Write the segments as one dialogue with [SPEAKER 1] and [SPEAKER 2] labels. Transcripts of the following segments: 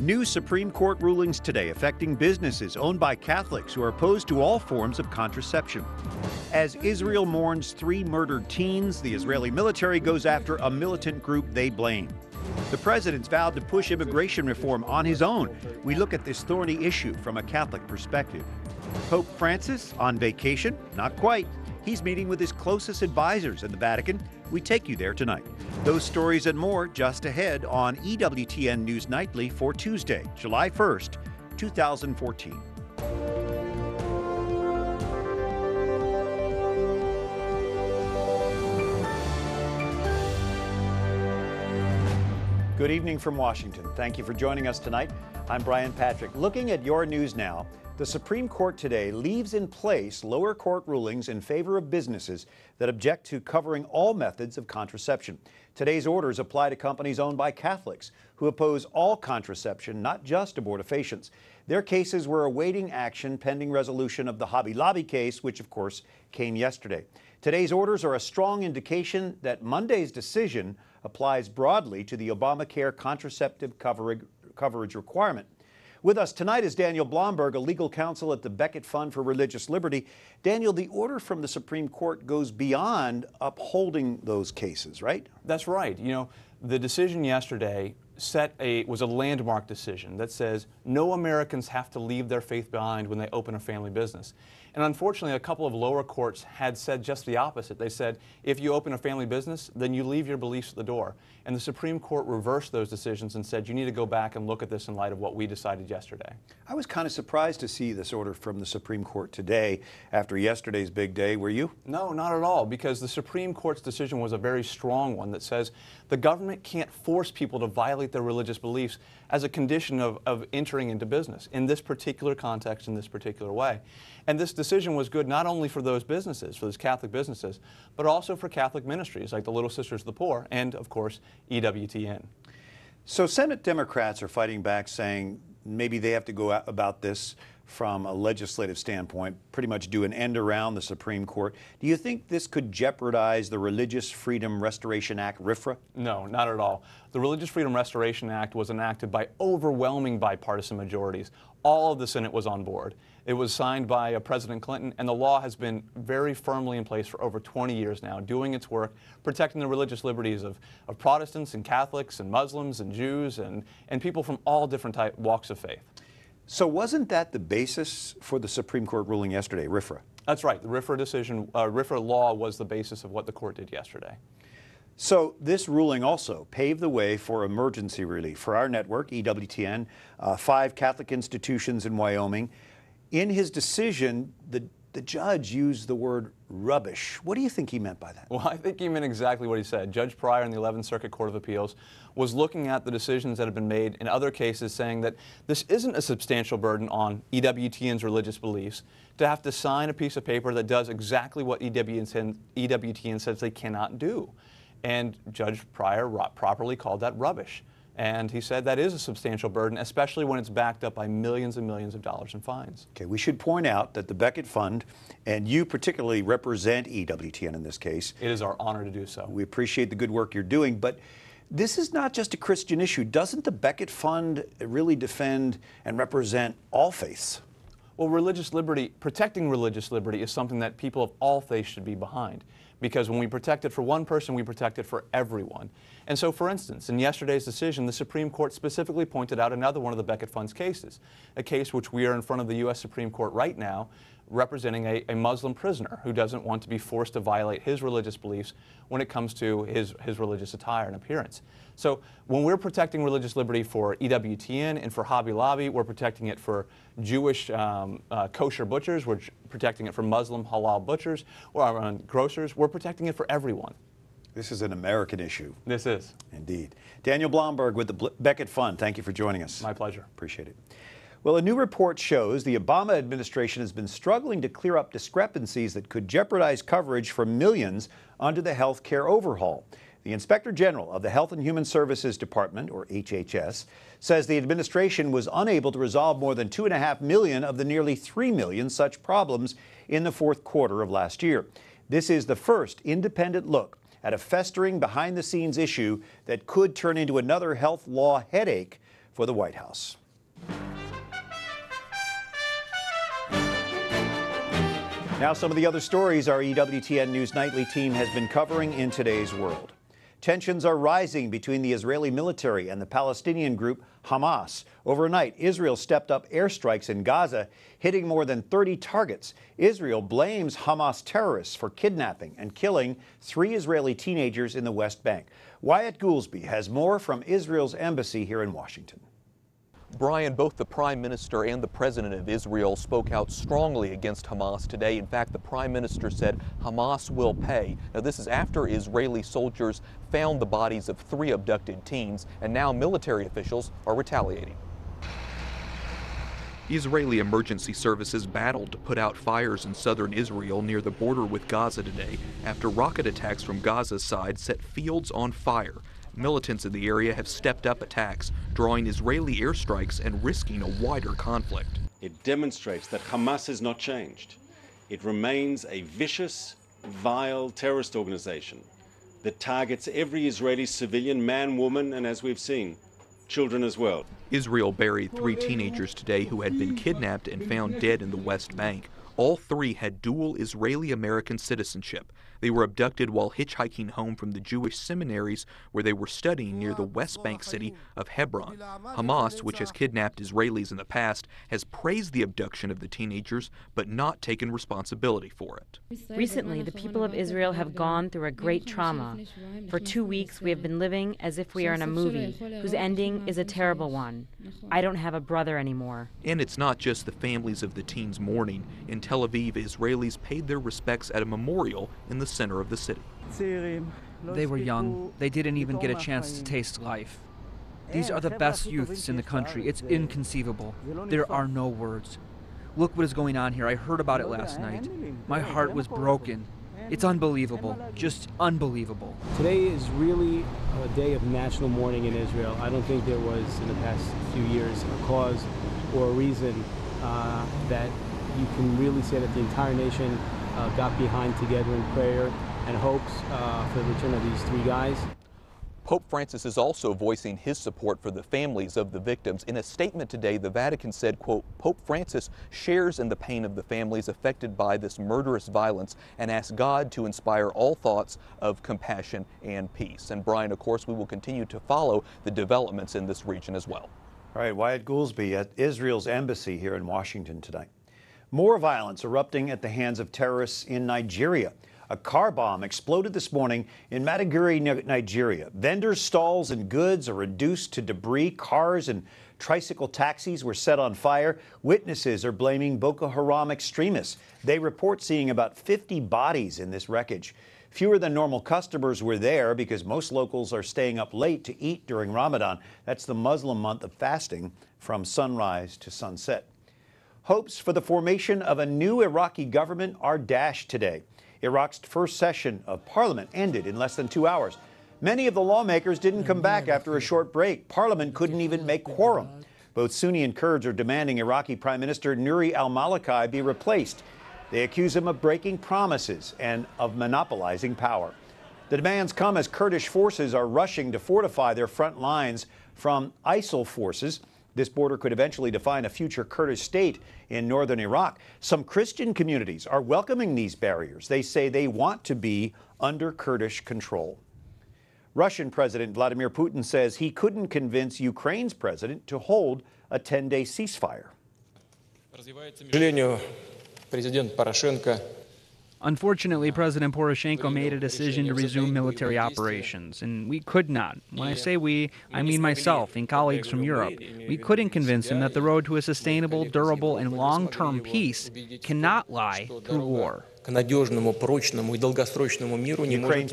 [SPEAKER 1] New Supreme Court rulings today affecting businesses owned by Catholics who are opposed to all forms of contraception. As Israel mourns 3 murdered teens, the Israeli military goes after a militant group they blame. The president's vowed to push immigration reform on his own. We look at this thorny issue from a Catholic perspective. Pope Francis on vacation? Not quite. He's meeting with his closest advisors in the Vatican. We take you there tonight. Those stories and more just ahead on EWTN News Nightly for Tuesday, July 1st, 2014. Good evening from Washington. Thank you for joining us tonight. I'm Brian Patrick. Looking at your news now, the Supreme Court today leaves in place lower court rulings in favor of businesses that object to covering all methods of contraception. Today's orders apply to companies owned by Catholics who oppose all contraception, not just abortifacients. Their cases were awaiting action pending resolution of the Hobby Lobby case, which of course came yesterday. Today's orders are a strong indication that Monday's decision applies broadly to the Obamacare contraceptive coverage requirement. With us tonight is Daniel Blomberg, a legal counsel at the Becket Fund for Religious Liberty. Daniel, the order from the Supreme Court goes beyond upholding those cases, right?
[SPEAKER 2] That's right. You know, the decision yesterday was a landmark decision that says no Americans have to leave their faith behind when they open a family business. And unfortunately, a couple of lower courts had said just the opposite. They said, if you open a family business, then you leave your beliefs at the door. And the Supreme Court reversed those decisions and said, you need to go back and look at this in light of what we decided yesterday.
[SPEAKER 1] I was kind of surprised to see this order from the Supreme Court today after yesterday's big day. Were you?
[SPEAKER 2] No, not at all, because the Supreme Court's decision was a very strong one that says the government can't force people to violate their religious beliefs as a condition of entering into business in this particular context, in this particular way. And this decision was good not only for those businesses, for those Catholic businesses, but also for Catholic ministries like the Little Sisters of the Poor and, of course, EWTN.
[SPEAKER 1] So Senate Democrats are fighting back, saying maybe they have to go about this from a legislative standpoint, pretty much do an end around the Supreme Court. Do you think this could jeopardize the Religious Freedom Restoration Act, RFRA?
[SPEAKER 2] No, not at all. The Religious Freedom Restoration Act was enacted by overwhelming bipartisan majorities. All of the Senate was on board. It was signed by President Clinton, and the law has been very firmly in place for over 20 years now, doing its work, protecting the religious liberties of Protestants and Catholics and Muslims and Jews and people from all different walks of faith.
[SPEAKER 1] So wasn't that the basis for the Supreme Court ruling yesterday, RFRA?
[SPEAKER 2] That's right. The RFRA decision, RFRA law was the basis of what the court did yesterday.
[SPEAKER 1] So this ruling also paved the way for emergency relief. For our network, EWTN, 5 Catholic institutions in Wyoming. In his decision, the judge used the word rubbish. What do you think he meant by that?
[SPEAKER 2] Well, I think he meant exactly what he said. Judge Pryor in the 11th Circuit Court of Appeals was looking at the decisions that have been made in other cases, saying that this isn't a substantial burden on EWTN's religious beliefs to have to sign a piece of paper that does exactly what EWTN says they cannot do. And Judge Pryor properly called that rubbish. And he said that is a substantial burden, especially when it's backed up by millions and millions of dollars in fines.
[SPEAKER 1] Okay, we should point out that the Becket Fund, and you particularly represent EWTN in this case.
[SPEAKER 2] It is our honor to do so.
[SPEAKER 1] We appreciate the good work you're doing, but this is not just a Christian issue. Doesn't the Becket Fund really defend and represent all faiths?
[SPEAKER 2] Well, religious liberty, protecting religious liberty is something that people of all faiths should be behind. Because when we protect it for one person, we protect it for everyone. And so, for instance, in yesterday's decision, the Supreme Court specifically pointed out another one of the Becket Fund's cases, a case which we are in front of the U.S. Supreme Court right now, representing a Muslim prisoner who doesn't want to be forced to violate his religious beliefs when it comes to his religious attire and appearance. So when we're protecting religious liberty for EWTN and for Hobby Lobby, we're protecting it for Jewish kosher butchers, we're protecting it for Muslim halal butchers, or grocers, we're protecting it for everyone.
[SPEAKER 1] This is an American issue.
[SPEAKER 2] This is.
[SPEAKER 1] Indeed. Daniel Blomberg with the Becket Fund, thank you for joining us.
[SPEAKER 2] My pleasure.
[SPEAKER 1] Appreciate it. Well, a new report shows the Obama administration has been struggling to clear up discrepancies that could jeopardize coverage for millions under the health care overhaul. The Inspector General of the Health and Human Services Department, or HHS, says the administration was unable to resolve more than 2.5 million of the nearly 3 million such problems in the fourth quarter of last year. This is the first independent look at a festering behind-the-scenes issue that could turn into another health law headache for the White House. Now, some of the other stories our EWTN News Nightly team has been covering in today's world. Tensions are rising between the Israeli military and the Palestinian group Hamas. Overnight, Israel stepped up airstrikes in Gaza, hitting more than 30 targets. Israel blames Hamas terrorists for kidnapping and killing 3 Israeli teenagers in the West Bank. Wyatt Goolsbee has more from Israel's embassy here in Washington.
[SPEAKER 3] Brian, both the Prime Minister and the President of Israel spoke out strongly against Hamas today. In fact, the Prime Minister said Hamas will pay. Now, this is after Israeli soldiers found the bodies of 3 abducted teens, and now military officials are retaliating. Israeli emergency services battled to put out fires in southern Israel near the border with Gaza today after rocket attacks from Gaza's side set fields on fire. Militants in the area have stepped up attacks, drawing Israeli airstrikes and risking a wider conflict.
[SPEAKER 4] It demonstrates that Hamas has not changed. It remains a vicious, vile terrorist organization that targets every Israeli civilian, man, woman, and as we've seen, children as well.
[SPEAKER 3] Israel buried 3 teenagers today who had been kidnapped and found dead in the West Bank. All 3 had dual Israeli-American citizenship. They were abducted while hitchhiking home from the Jewish seminaries where they were studying near the West Bank city of Hebron. Hamas, which has kidnapped Israelis in the past, has praised the abduction of the teenagers but not taken responsibility for it.
[SPEAKER 5] Recently, the people of Israel have gone through a great trauma. For 2 weeks, we have been living as if we are in a movie whose ending is a terrible one. I don't have a brother anymore.
[SPEAKER 3] And it's not just the families of the teens mourning. In Tel Aviv, Israelis paid their respects at a memorial in the center of the city.
[SPEAKER 6] They were young. They didn't even get a chance to taste life. These are the best youths in the country. It's inconceivable. There are no words. Look what is going on here. I heard about it last night. My heart was broken. It's unbelievable. Just unbelievable.
[SPEAKER 7] Today is really a day of national mourning in Israel. I don't think there was in the past few years a cause or a reason that you can really say that the entire nation got behind together in prayer and hopes for the return of these 3 guys.
[SPEAKER 3] Pope Francis is also voicing his support for the families of the victims. In a statement today, the Vatican said, quote, Pope Francis shares in the pain of the families affected by this murderous violence and asks God to inspire all thoughts of compassion and peace. And Brian, of course, we will continue to follow the developments in this region as well.
[SPEAKER 1] All right, Wyatt Goolsbee at Israel's embassy here in Washington tonight. More violence erupting at the hands of terrorists in Nigeria. A car bomb exploded this morning in Maiduguri, Nigeria. Vendors' stalls and goods are reduced to debris. Cars and tricycle taxis were set on fire. Witnesses are blaming Boko Haram extremists. They report seeing about 50 bodies in this wreckage. Fewer than normal customers were there because most locals are staying up late to eat during Ramadan. That's the Muslim month of fasting from sunrise to sunset. Hopes for the formation of a new Iraqi government are dashed today. Iraq's first session of parliament ended in less than 2 hours. Many of the lawmakers didn't come back after a short break. Parliament couldn't even make quorum. Both Sunni and Kurds are demanding Iraqi Prime Minister Nouri al-Maliki be replaced. They accuse him of breaking promises and of monopolizing power. The demands come as Kurdish forces are rushing to fortify their front lines from ISIL forces. This border could eventually define a future Kurdish state in northern Iraq. Some Christian communities are welcoming these barriers. They say they want to be under Kurdish control. Russian President Vladimir Putin says he couldn't convince Ukraine's president to hold a 10-day ceasefire.
[SPEAKER 6] Unfortunately, President Poroshenko made a decision to resume military operations, and we could not. When I say we, I mean myself and colleagues from Europe. We couldn't convince him that the road to a sustainable, durable, and long-term peace cannot lie through war.
[SPEAKER 1] Ukraine's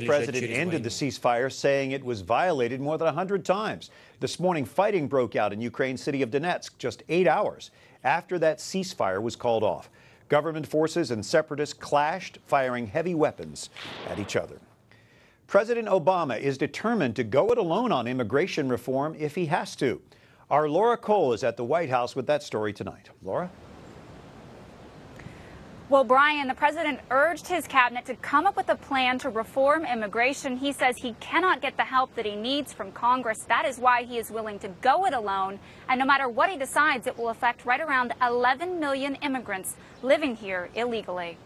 [SPEAKER 1] president ended the ceasefire, saying it was violated more than 100 times. This morning, fighting broke out in Ukraine's city of Donetsk just 8 hours after that ceasefire was called off. Government forces and separatists clashed, firing heavy weapons at each other. President Obama is determined to go it alone on immigration reform if he has to. Our Laura Cole is at the White House with that story tonight. Laura?
[SPEAKER 8] Well, Brian, the president urged his cabinet to come up with a plan to reform immigration. He says he cannot get the help that he needs from Congress. That is why he is willing to go it alone. And no matter what he decides, it will affect right around 11 million immigrants living here illegally.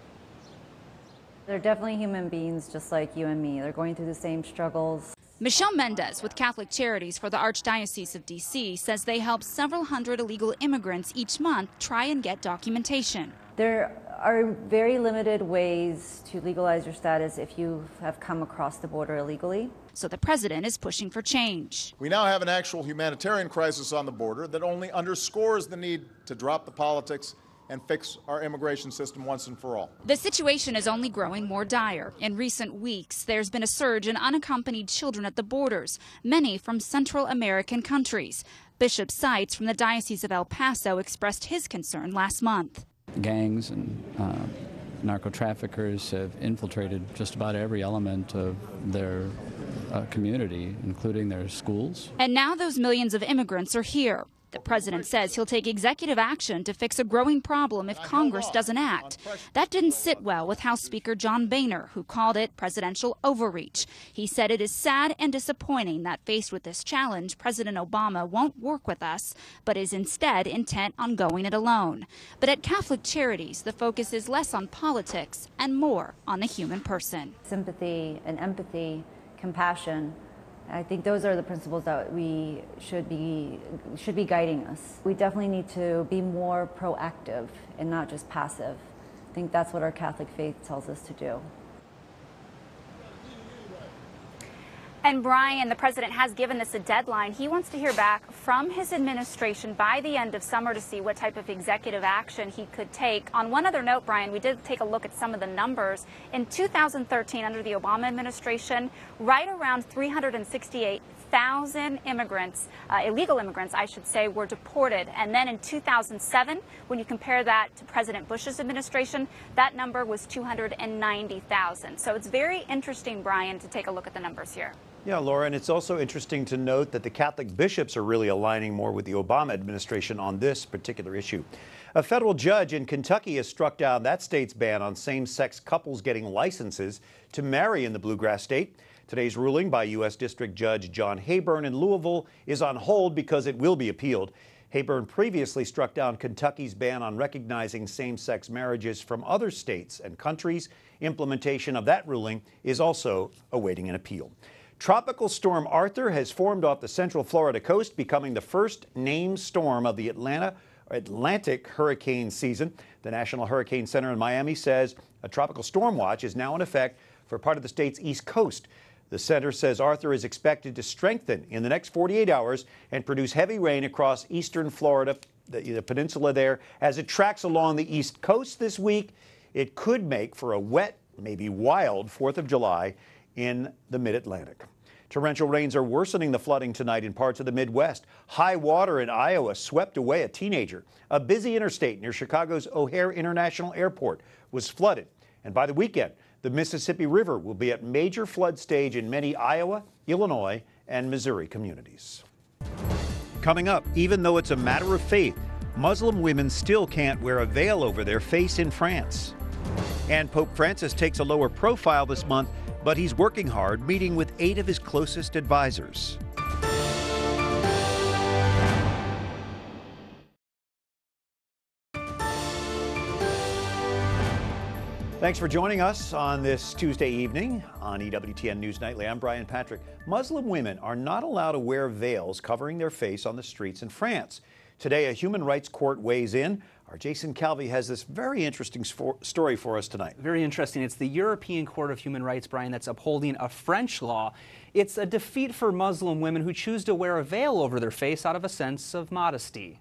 [SPEAKER 9] They're definitely human beings just like you and me. They're going through the same struggles.
[SPEAKER 8] Michelle Mendez with Catholic Charities for the Archdiocese of D.C. says they help several hundred illegal immigrants each month try and get documentation.
[SPEAKER 9] There are very limited ways to legalize your status if you have come across the border illegally.
[SPEAKER 8] So the president is pushing for change.
[SPEAKER 10] We now have an actual humanitarian crisis on the border that only underscores the need to drop the politics and fix our immigration system once and for all.
[SPEAKER 8] The situation is only growing more dire. In recent weeks, there's been a surge in unaccompanied children at the borders, many from Central American countries. Bishop Seitz from the Diocese of El Paso expressed his concern last month.
[SPEAKER 11] Gangs and narco-traffickers have infiltrated just about every element of their community, including their schools.
[SPEAKER 8] And now those millions of immigrants are here. The president says he'll take executive action to fix a growing problem if Congress doesn't act. That didn't sit well with House Speaker John Boehner, who called it presidential overreach. He said it is sad and disappointing that faced with this challenge, President Obama won't work with us, but is instead intent on going it alone. But at Catholic Charities, the focus is less on politics and more on the human person.
[SPEAKER 9] Sympathy and empathy, compassion. I think those are the principles that we should be guiding us. We definitely need to be more proactive and not just passive. I think that's what our Catholic faith tells us to do.
[SPEAKER 8] And Brian, the president has given this a deadline. He wants to hear back from his administration by the end of summer to see what type of executive action he could take. On one other note, Brian, we did take a look at some of the numbers. In 2013, under the Obama administration, right around 368,000 immigrants, illegal immigrants, I should say, were deported. And then in 2007, when you compare that to President Bush's administration, that number was 290,000. So it's very interesting, Brian, to take a look at the numbers here.
[SPEAKER 1] Yeah, Laura, and it's also interesting to note that the Catholic bishops are really aligning more with the Obama administration on this particular issue. A federal judge in Kentucky has struck down that state's ban on same-sex couples getting licenses to marry in the Bluegrass state. Today's ruling by U.S. District Judge John Hayburn in Louisville is on hold because it will be appealed. Hayburn previously struck down Kentucky's ban on recognizing same-sex marriages from other states and countries. Implementation of that ruling is also awaiting an appeal. Tropical storm Arthur has formed off the central Florida coast, becoming the first named storm of the Atlantic hurricane season. The National Hurricane Center in Miami says a tropical storm watch is now in effect for part of the state's east coast. The center says Arthur is expected to strengthen in the next 48 hours and produce heavy rain across eastern Florida, the peninsula there. As it tracks along the east coast this week, it could make for a wet, maybe wild 4th of July in the mid-Atlantic. Torrential rains are worsening the flooding tonight in parts of the Midwest. High water in Iowa swept away a teenager. A busy interstate near Chicago's O'Hare International Airport was flooded. And by the weekend, the Mississippi River will be at major flood stage in many Iowa, Illinois, and Missouri communities. Coming up, even though it's a matter of faith, Muslim women still can't wear a veil over their face in France. And Pope Francis takes a lower profile this month, but he's working hard, meeting with 8 of his closest advisors. Thanks for joining us on this Tuesday evening on EWTN News Nightly. I'm Brian Patrick. Muslim women are not allowed to wear veils covering their face on the streets in France. Today, a human rights court weighs in. Our Jason Calvi has this very interesting story for us tonight.
[SPEAKER 12] Very interesting. It's the European Court of Human Rights, Brian, that's upholding a French law. It's a defeat for Muslim women who choose to wear a veil over their face out of a sense of modesty.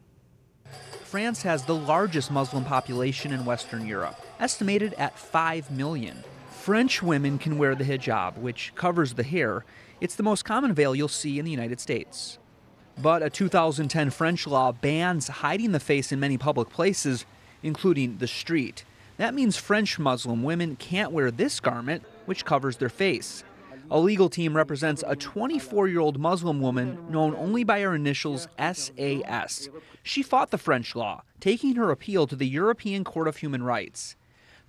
[SPEAKER 6] France has the largest Muslim population in Western Europe, estimated at 5 million. French women can wear the hijab, which covers the hair. It's the most common veil you'll see in the United States. But a 2010 French law bans hiding the face in many public places, including the street. That means French Muslim women can't wear this garment, which covers their face. A legal team represents a 24-year-old Muslim woman known only by her initials SAS. She fought the French law, taking her appeal to the European Court of Human Rights.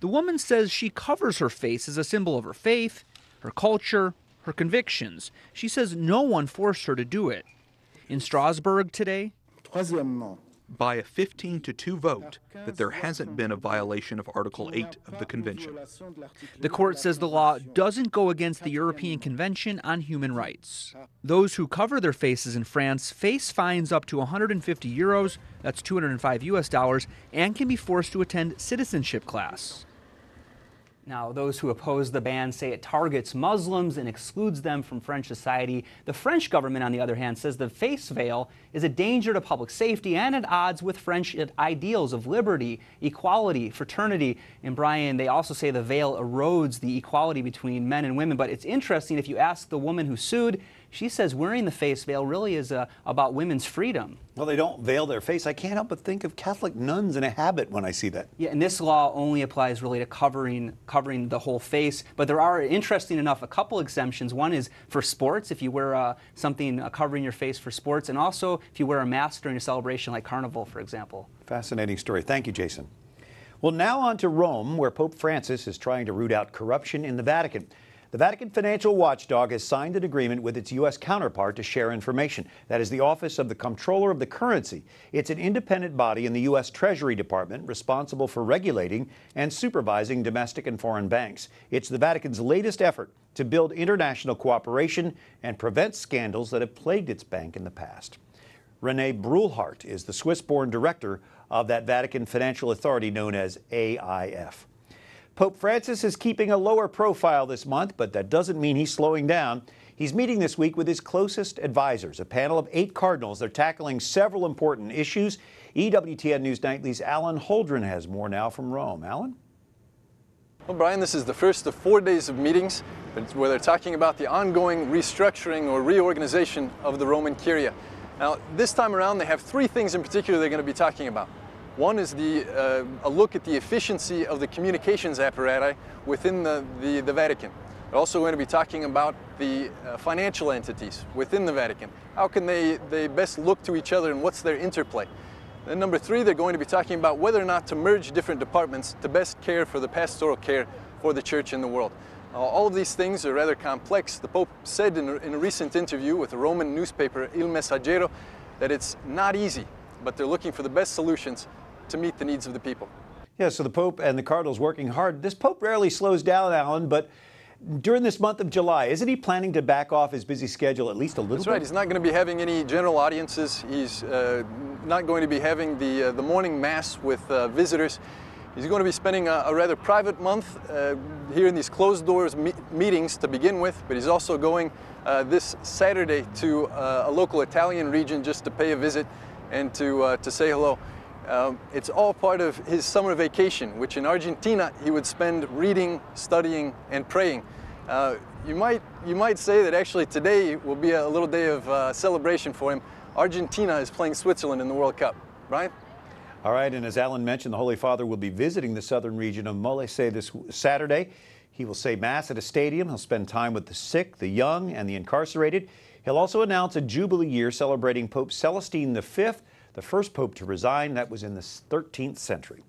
[SPEAKER 6] The woman says she covers her face as a symbol of her faith, her culture, her convictions. She says no one forced her to do it. In Strasbourg today,
[SPEAKER 3] by a 15-2 vote, that there hasn't been a violation of Article 8 of the Convention.
[SPEAKER 6] the court says the law doesn't go against the European Convention on Human Rights. Those who cover their faces in France face fines up to 150 euros, that's $205 US, and can be forced to attend citizenship class.
[SPEAKER 12] Now, those who oppose the ban say it targets Muslims and excludes them from French society. The French government, on the other hand, says the face veil is a danger to public safety and at odds with French ideals of liberty, equality, fraternity. And Brian, they also say the veil erodes the equality between men and women. But it's interesting, if you ask the woman who sued, she says wearing the face veil really is about women's freedom.
[SPEAKER 1] Well, they don't veil their face. I can't help but think of Catholic nuns in a habit when I see that.
[SPEAKER 12] Yeah, and this law only applies really to covering the whole face. But there are, interesting enough, a couple exemptions. One is for sports, if you wear something covering your face for sports, and also if you wear a mask during a celebration like Carnival, for example.
[SPEAKER 1] Fascinating story. Thank you, Jason. Well, now on to Rome, where Pope Francis is trying to root out corruption in the Vatican. The Vatican financial watchdog has signed an agreement with its U.S. counterpart to share information. That is the Office of the Comptroller of the Currency. It's an independent body in the U.S. Treasury Department responsible for regulating and supervising domestic and foreign banks. It's the Vatican's latest effort to build international cooperation and prevent scandals that have plagued its bank in the past. René Brulhart is the Swiss-born director of that Vatican financial authority known as AIF. Pope Francis is keeping a lower profile this month, but that doesn't mean he's slowing down. He's meeting this week with his closest advisors, a panel of 8 cardinals. They're tackling several important issues. EWTN News Nightly's Alan Holdren has more now from Rome. Alan?
[SPEAKER 13] Well, Brian, this is the first of 4 days of meetings where they're talking about the ongoing restructuring or reorganization of the Roman Curia. Now, this time around, they have 3 things in particular they're going to be talking about. One is a look at the efficiency of the communications apparatus within the Vatican. They're also going to be talking about the financial entities within the Vatican. How can they best look to each other and what's their interplay? Then number 3, they're going to be talking about whether or not to merge different departments to best care for the pastoral care for the church in the world. All of these things are rather complex. The Pope said in a recent interview with the Roman newspaper Il Messaggero that it's not easy, but they're looking for the best solutions to meet the needs of the people.
[SPEAKER 1] Yeah, so the Pope and the Cardinals working hard. This Pope rarely slows down, Alan, but during this month of July, isn't he planning to back off his busy schedule at least a little bit?
[SPEAKER 13] That's right. He's not going to be having any general audiences. He's not going to be having the morning mass with visitors. He's going to be spending a rather private month here in these closed doors meetings to begin with, but he's also going this Saturday to a local Italian region just to pay a visit and to say hello. It's all part of his summer vacation, which in Argentina he would spend reading, studying, and praying. You might say that actually today will be a little day of celebration for him. Argentina is playing Switzerland in the World Cup, right?
[SPEAKER 1] All right, and as Alan mentioned, the Holy Father will be visiting the southern region of Molise this Saturday. He will say Mass at a stadium. He'll spend time with the sick, the young, and the incarcerated. He'll also announce a Jubilee year celebrating Pope Celestine V, the first pope to resign. That was in the 13th century.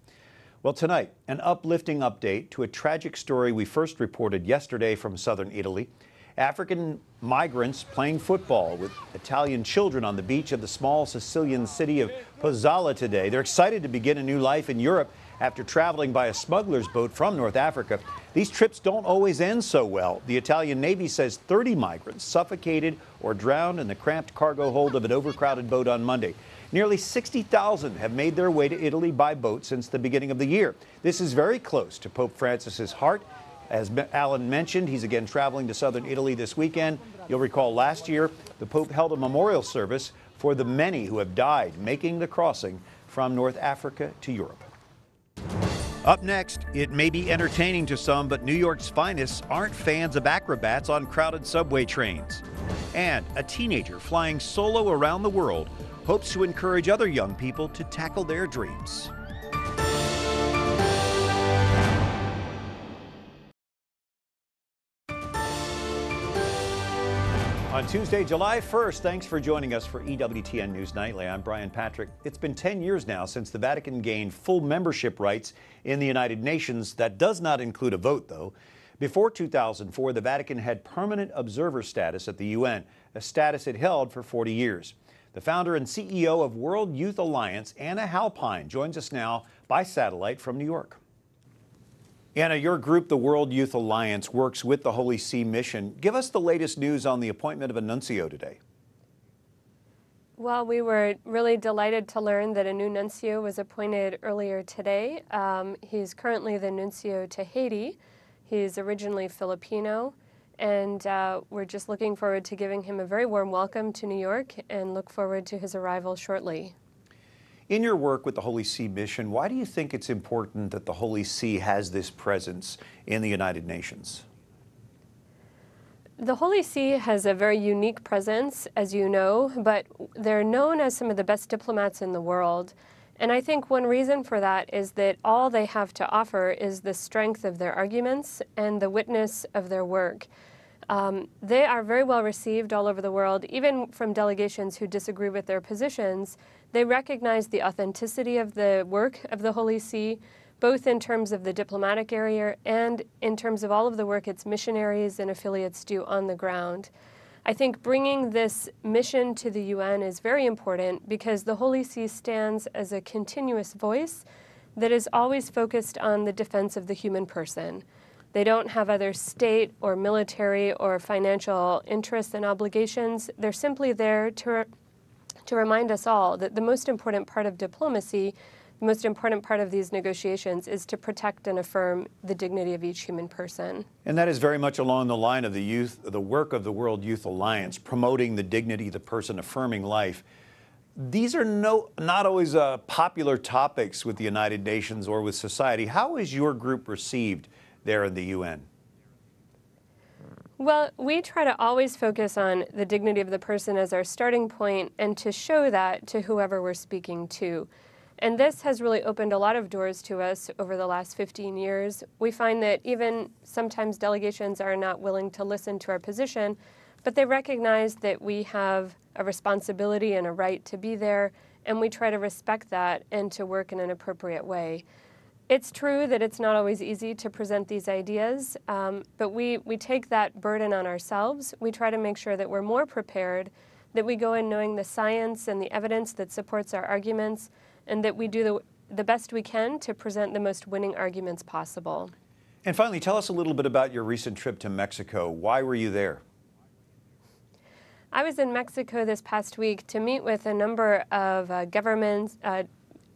[SPEAKER 1] Well, tonight, an uplifting update to a tragic story we first reported yesterday from southern Italy. African migrants playing football with Italian children on the beach of the small Sicilian city of Pozzallo today. They're excited to begin a new life in Europe after traveling by a smuggler's boat from North Africa. These trips don't always end so well. The Italian Navy says 30 migrants suffocated or drowned in the cramped cargo hold of an overcrowded boat on Monday. Nearly 60,000 have made their way to Italy by boat since the beginning of the year. This is very close to Pope Francis's heart. As Alan mentioned, he's again traveling to southern Italy this weekend. You'll recall last year, the Pope held a memorial service for the many who have died making the crossing from North Africa to Europe. Up next, it may be entertaining to some, but New York's finest aren't fans of acrobats on crowded subway trains. And a teenager flying solo around the world hopes to encourage other young people to tackle their dreams. On Tuesday, July 1st, thanks for joining us for EWTN News Nightly. I'm Brian Patrick. It's been 10 years now since the Vatican gained full membership rights in the United Nations. That does not include a vote, though. Before 2004, the Vatican had permanent observer status at the UN, a status it held for 40 years. The founder and CEO of World Youth Alliance, Anna Halpine, joins us now by satellite from New York. Anna, your group, the World Youth Alliance, works with the Holy See mission. Give us the latest news on the appointment of a nuncio today.
[SPEAKER 14] Well, we were really delighted to learn that a new nuncio was appointed earlier today. He's currently the nuncio to Haiti. He's originally Filipino, and we're just looking forward to giving him a very warm welcome to New York and look forward to his arrival shortly.
[SPEAKER 1] In your work with the Holy See mission, why do you think it's important that the Holy See has this presence in the United Nations?
[SPEAKER 14] The Holy See has a very unique presence, as you know, but they're known as some of the best diplomats in the world. And I think one reason for that is that all they have to offer is the strength of their arguments and the witness of their work. They are very well received all over the world, even from delegations who disagree with their positions. They recognize the authenticity of the work of the Holy See, both in terms of the diplomatic area and in terms of all of the work its missionaries and affiliates do on the ground. I think bringing this mission to the UN is very important because the Holy See stands as a continuous voice that is always focused on the defense of the human person. They don't have other state or military or financial interests and obligations. They're simply there to remind us all that the most important part of diplomacy, the most important part of these negotiations is to protect and affirm the dignity of each human person.
[SPEAKER 1] And that is very much along the line of the work of the World Youth Alliance, promoting the dignity of the person, affirming life. These are not always popular topics with the United Nations or with society. How is your group received there in the UN?
[SPEAKER 14] Well, we try to always focus on the dignity of the person as our starting point and to show that to whoever we're speaking to. And this has really opened a lot of doors to us over the last 15 years. We find that even sometimes delegations are not willing to listen to our position, but they recognize that we have a responsibility and a right to be there, and we try to respect that and to work in an appropriate way. It's true that it's not always easy to present these ideas, but we take that burden on ourselves. We try to make sure that we're more prepared, that we go in knowing the science and the evidence that supports our arguments, and that we do the best we can to present the most winning arguments possible.
[SPEAKER 1] And finally, tell us a little bit about your recent trip to Mexico. Why were you there?
[SPEAKER 14] I was in Mexico this past week to meet with a number of governments,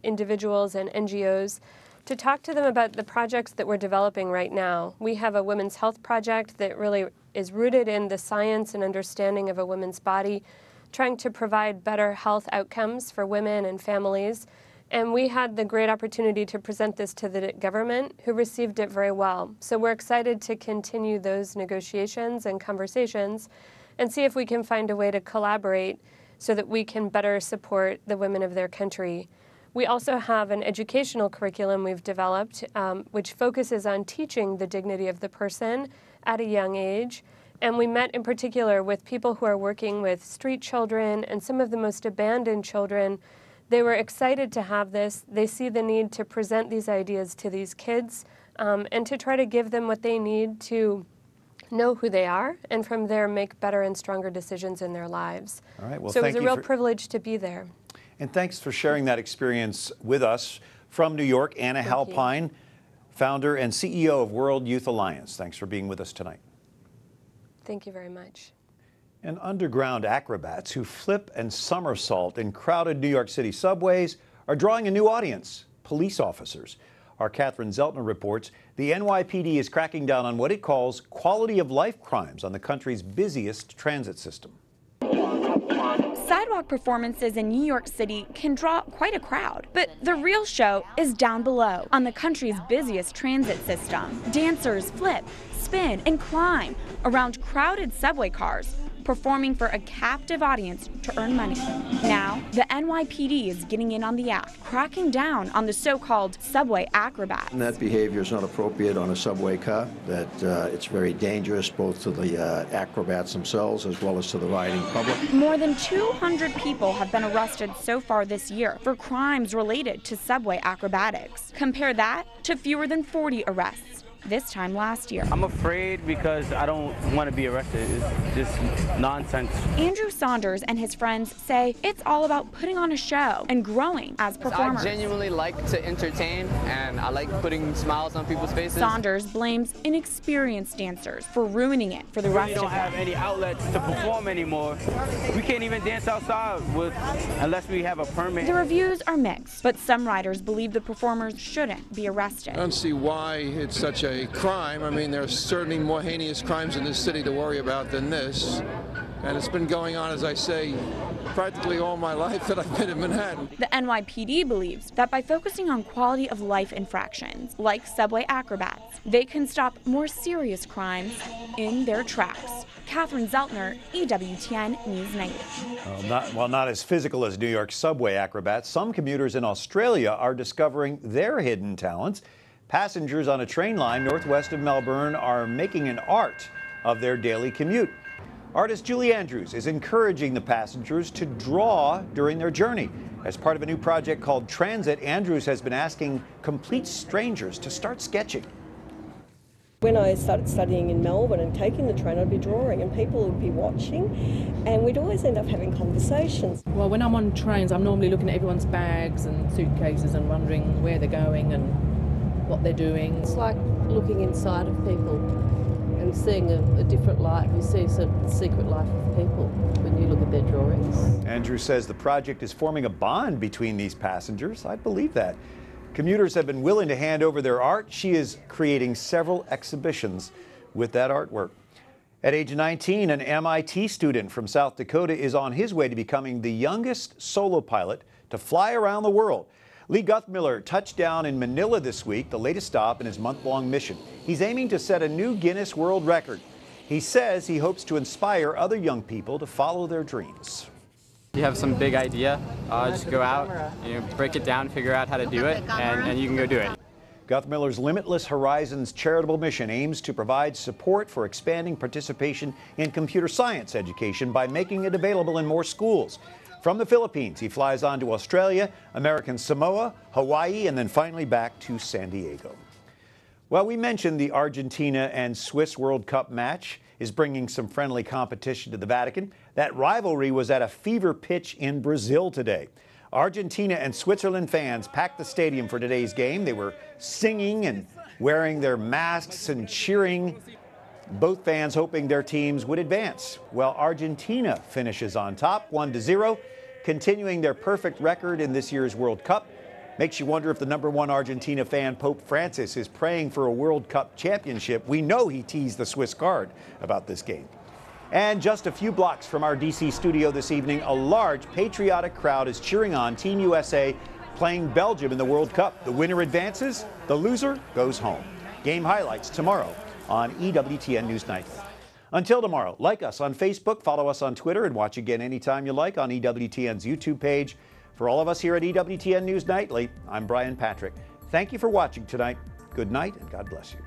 [SPEAKER 14] individuals, and NGOs to talk to them about the projects that we're developing right now. We have a women's health project that really is rooted in the science and understanding of a woman's body, trying to provide better health outcomes for women and families. And we had the great opportunity to present this to the government, who received it very well. So we're excited to continue those negotiations and conversations and see if we can find a way to collaborate so that we can better support the women of their country. We also have an educational curriculum we've developed, which focuses on teaching the dignity of the person at a young age. And we met in particular with people who are working with street children and some of the most abandoned children. They were excited to have this. They see the need to present these ideas to these kids and to try to give them what they need to know who they are and from there make better and stronger decisions in their lives.
[SPEAKER 1] All right. Well,
[SPEAKER 14] so it was a real privilege to be there.
[SPEAKER 1] And thanks for sharing that experience with us. From New York, Anna Halpine, founder and CEO of World Youth Alliance. Thanks for being with us tonight.
[SPEAKER 14] Thank you very much.
[SPEAKER 1] And underground acrobats who flip and somersault in crowded New York City subways are drawing a new audience, police officers. Our Catherine Zeltner reports the NYPD is cracking down on what it calls quality of life crimes on the country's busiest transit system.
[SPEAKER 15] Sidewalk performances in New York City can draw quite a crowd, but the real show is down below on the country's busiest transit system. Dancers flip, spin, and climb around crowded subway cars, performing for a captive audience to earn money. Now, the NYPD is getting in on the act, cracking down on the so-called subway acrobats.
[SPEAKER 16] And that behavior is not appropriate on a subway car, that it's very dangerous both to the acrobats themselves as well as to the riding public.
[SPEAKER 15] More than 200 people have been arrested so far this year for crimes related to subway acrobatics. Compare that to fewer than 40 arrests this time last year.
[SPEAKER 17] I'm afraid because I don't want to be arrested. It's just nonsense.
[SPEAKER 15] Andrew Saunders and his friends say it's all about putting on a show and growing as performers.
[SPEAKER 18] I genuinely like to entertain, and I like putting smiles on people's faces.
[SPEAKER 15] Saunders blames inexperienced dancers for ruining it for the rest of them.
[SPEAKER 17] We don't have any outlets to perform anymore. We can't even dance outside unless we have a permit.
[SPEAKER 15] The reviews are mixed, but some riders believe the performers shouldn't be arrested.
[SPEAKER 19] I don't see why it's such a crime. I mean, there are certainly more heinous crimes in this city to worry about than this. And it's been going on, as I say, practically all my life that I've been in Manhattan.
[SPEAKER 15] The NYPD believes that by focusing on quality of life infractions, like subway acrobats, they can stop more serious crimes in their tracks. Catherine Zeltner, EWTN News 90.
[SPEAKER 1] While not as physical as New York's subway acrobats, some commuters in Australia are discovering their hidden talents. Passengers on a train line northwest of Melbourne are making an art of their daily commute. Artist Julie Andrews is encouraging the passengers to draw during their journey. As part of a new project called Transit, Andrews has been asking complete strangers to start sketching.
[SPEAKER 20] When I started studying in Melbourne and taking the train, I'd be drawing and people would be watching, and we'd always end up having conversations.
[SPEAKER 21] Well, when I'm on trains, I'm normally looking at everyone's bags and suitcases and wondering where they're going and what they're doing.
[SPEAKER 22] It's like looking inside of people and seeing a different life. You see a secret life of people when you look at their drawings.
[SPEAKER 1] Andrew says the project is forming a bond between these passengers. I believe that. Commuters have been willing to hand over their art. She is creating several exhibitions with that artwork. At age 19, an MIT student from South Dakota is on his way to becoming the youngest solo pilot to fly around the world. Lee Guthmiller touched down in Manila this week, the latest stop in his month-long mission. He's aiming to set a new Guinness World Record. He says he hopes to inspire other young people to follow their dreams.
[SPEAKER 23] You have some big idea, just go out, break it down, figure out how to do it, and you can go do it.
[SPEAKER 1] Guthmiller's Limitless Horizons charitable mission aims to provide support for expanding participation in computer science education by making it available in more schools. From the Philippines, he flies on to Australia, American Samoa, Hawaii, and then finally back to San Diego. Well, we mentioned the Argentina and Swiss World Cup match is bringing some friendly competition to the Vatican. That rivalry was at a fever pitch in Brazil today. Argentina and Switzerland fans packed the stadium for today's game. They were singing and wearing their masks and cheering, both fans hoping their teams would advance. Well, Argentina finishes on top, 1-0, continuing their perfect record in this year's World Cup. Makes you wonder if the #1 Argentina fan, Pope Francis, is praying for a World Cup championship. We know he teased the Swiss Guard about this game. And just a few blocks from our DC studio this evening, a large patriotic crowd is cheering on Team USA playing Belgium in the World Cup. The winner advances, the loser goes home. Game highlights tomorrow on EWTN News Nightly. Until tomorrow, like us on Facebook, follow us on Twitter, and watch again anytime you like on EWTN's YouTube page. For all of us here at EWTN News Nightly, I'm Brian Patrick. Thank you for watching tonight. Good night, and God bless you.